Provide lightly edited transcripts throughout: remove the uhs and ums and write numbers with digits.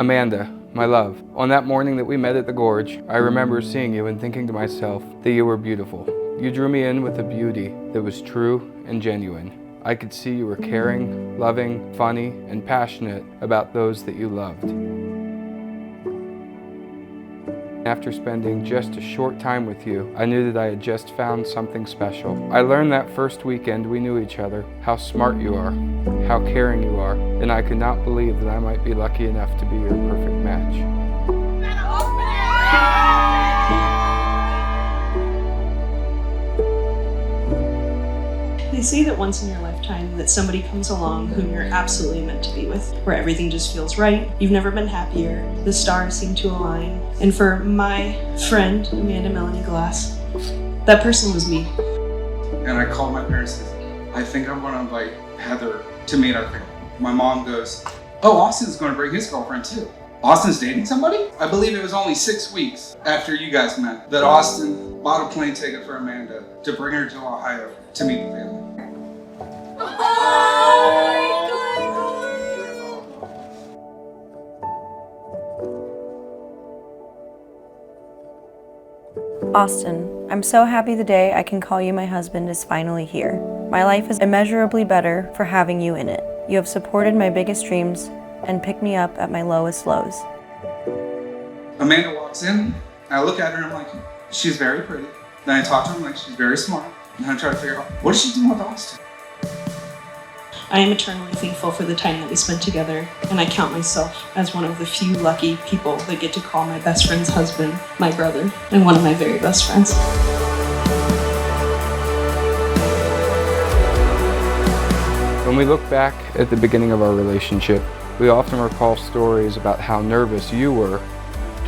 Amanda, my love, on that morning that we met at the Gorge, I remember seeing you and thinking to myself that you were beautiful. You drew me in with a beauty that was true and genuine. I could see you were caring, loving, funny, and passionate about those that you loved. After spending just a short time with you, I knew that I had just found something special. I learned that first weekend we knew each other, how smart you are, how caring you are, and I could not believe that I might be lucky enough to be your perfect match. They say that once in your lifetime that somebody comes along whom you're absolutely meant to be with, where everything just feels right. You've never been happier. The stars seem to align. And for my friend, Amanda Melanie Glass, that person was me. And I called my parents and said, I think I want to invite Heather to meet our family. My mom goes, oh, Austin's going to bring his girlfriend too. Austin's dating somebody? I believe it was only 6 weeks after you guys met that Austin bought a plane ticket for Amanda to bring her to Ohio to meet the family. Austin, I'm so happy the day I can call you my husband is finally here. My life is immeasurably better for having you in it. You have supported my biggest dreams and picked me up at my lowest lows. Amanda walks in, I look at her and I'm like, she's very pretty. Then I talk to her, I'm like, she's very smart. And I try to figure out, what is she doing with Austin? I am eternally thankful for the time that we spent together, and I count myself as one of the few lucky people that get to call my best friend's husband my brother, and one of my very best friends. When we look back at the beginning of our relationship, we often recall stories about how nervous you were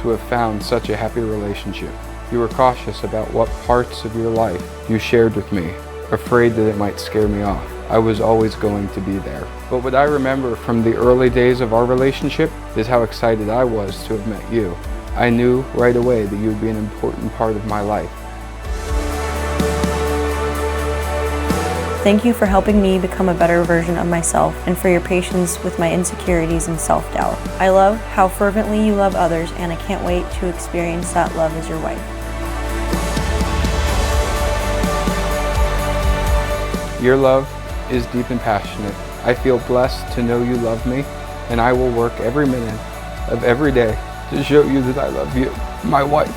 to have found such a happy relationship. You were cautious about what parts of your life you shared with me, afraid that it might scare me off. I was always going to be there. But what I remember from the early days of our relationship is how excited I was to have met you. I knew right away that you would be an important part of my life. Thank you for helping me become a better version of myself and for your patience with my insecurities and self-doubt. I love how fervently you love others, and I can't wait to experience that love as your wife. Your love is deep and passionate. I feel blessed to know you love me, and I will work every minute of every day to show you that I love you, my wife.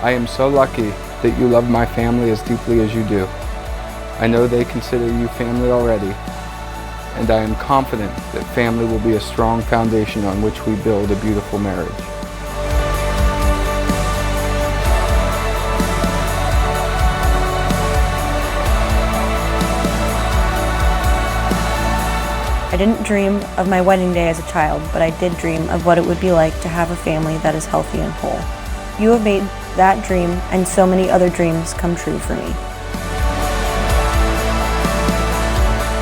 I am so lucky that you love my family as deeply as you do. I know they consider you family already, and I am confident that family will be a strong foundation on which we build a beautiful marriage. I didn't dream of my wedding day as a child, but I did dream of what it would be like to have a family that is healthy and whole. You have made that dream and so many other dreams come true for me.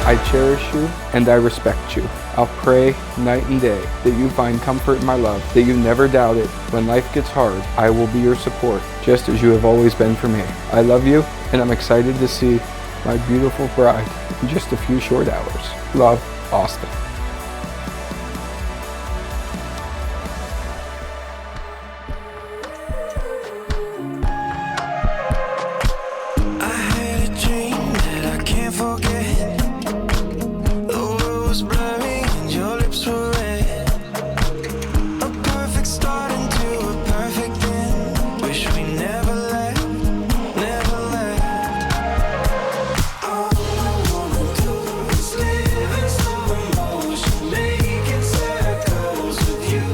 I cherish you and I respect you. I'll pray night and day that you find comfort in my love, that you never doubt it. When life gets hard, I will be your support, just as you have always been for me. I love you, and I'm excited to see my beautiful bride in just a few short hours. Love, Austin. I had a dream that I can't forget. The world was blurry and your lips were red. A perfect start into a perfect end. Wish we never left, never left. All I wanna do is live in slow motion, making circles with you.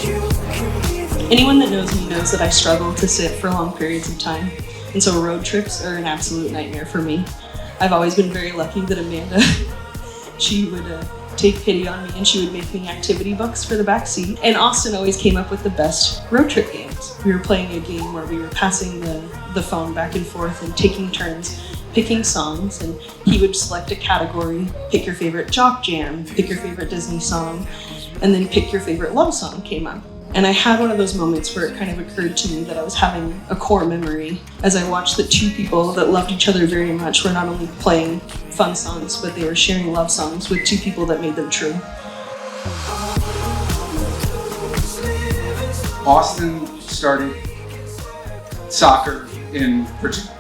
You can be the Anyone that knows me knows that I struggle to sit for long periods of time, and so road trips are an absolute nightmare for me. I've always been very lucky that Amanda, she would take pity on me and she would make me activity books for the backseat. And Austin always came up with the best road trip games. We were playing a game where we were passing the phone back and forth and taking turns picking songs, and he would select a category, pick your favorite jock jam, pick your favorite Disney song, and then pick your favorite love song came up. And I had one of those moments where it kind of occurred to me that I was having a core memory as I watched that two people that loved each other very much were not only playing fun songs, but they were sharing love songs with two people that made them true. Austin started soccer in Virginia.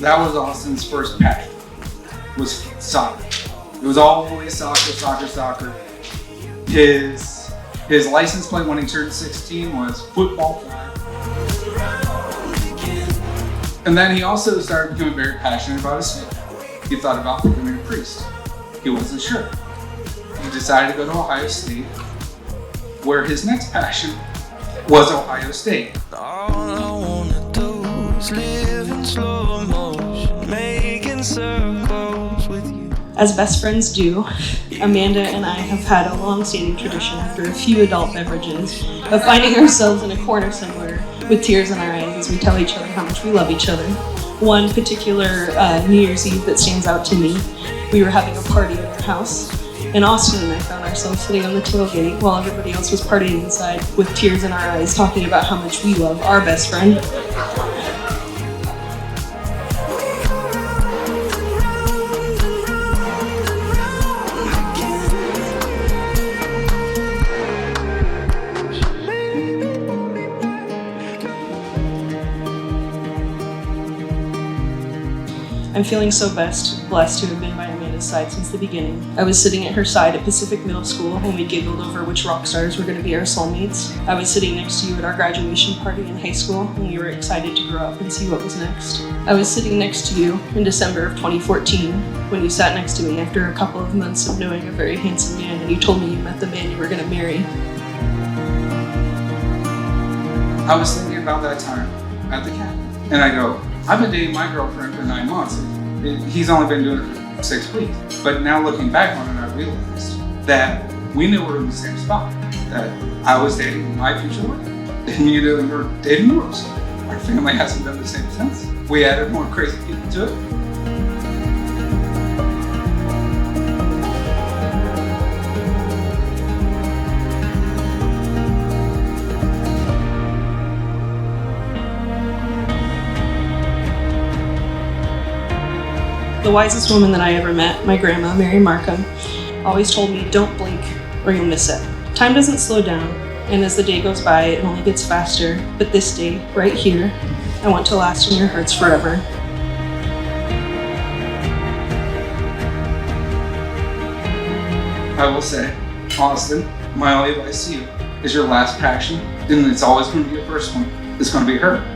That was Austin's first passion, was soccer. It was always soccer. His license plate when he turned 16 was football flag. And then he also started becoming very passionate about his faith. He thought about becoming a priest. He wasn't sure. He decided to go to Ohio State, where his next passion was Ohio State. All I wanna do is live in slow motion, making circles with you. As best friends do, Amanda and I have had a long-standing tradition after a few adult beverages of finding ourselves in a corner somewhere with tears in our eyes as we tell each other how much we love each other. One particular New Year's Eve that stands out to me, we were having a party at our house, and Austin and I found ourselves sitting on the tailgate while everybody else was partying inside with tears in our eyes, talking about how much we love our best friend. I'm feeling so blessed to have been by Amanda's side since the beginning. I was sitting at her side at Pacific Middle School when we giggled over which rock stars were going to be our soulmates. I was sitting next to you at our graduation party in high school when we were excited to grow up and see what was next. I was sitting next to you in December of 2014 when you sat next to me after a couple of months of knowing a very handsome man and you told me you met the man you were going to marry. I was thinking about that time at the camp, and I go, I've been dating my girlfriend for 9 months. He's only been doing it for 6 weeks. But now looking back on it, I realized that we knew we were in the same spot. That I was dating my future wife, and you knew you were dating yours. Our family hasn't done the same since. We added more crazy people to it. The wisest woman that I ever met, my grandma, Mary Markham, always told me, don't blink or you'll miss it. Time doesn't slow down, and as the day goes by, it only gets faster. But this day, right here, I want to last in your hearts forever. I will say, Austin, my only advice to you is your last passion, and it's always going to be your first one, it's going to be her.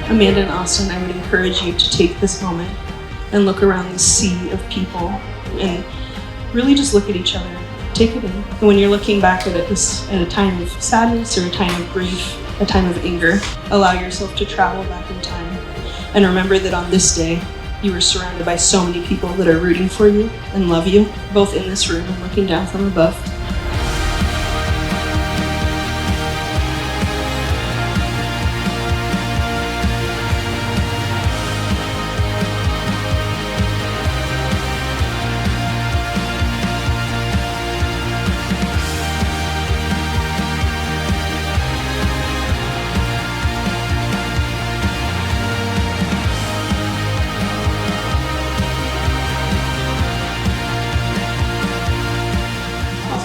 Amanda and Austin, I would encourage you to take this moment and look around the sea of people and really just look at each other. Take it in. And when you're looking back at it at a time of sadness or a time of grief, a time of anger, allow yourself to travel back in time and remember that on this day, you were surrounded by so many people that are rooting for you and love you, both in this room and looking down from above.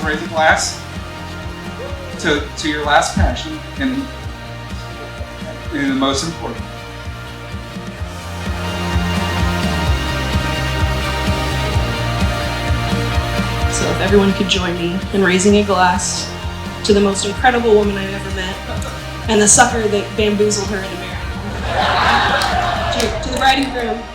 Raise a glass to your last passion and the most important. So if everyone could join me in raising a glass to the most incredible woman I've ever met and the sucker that bamboozled her into marrying. Cheers to the bride and groom.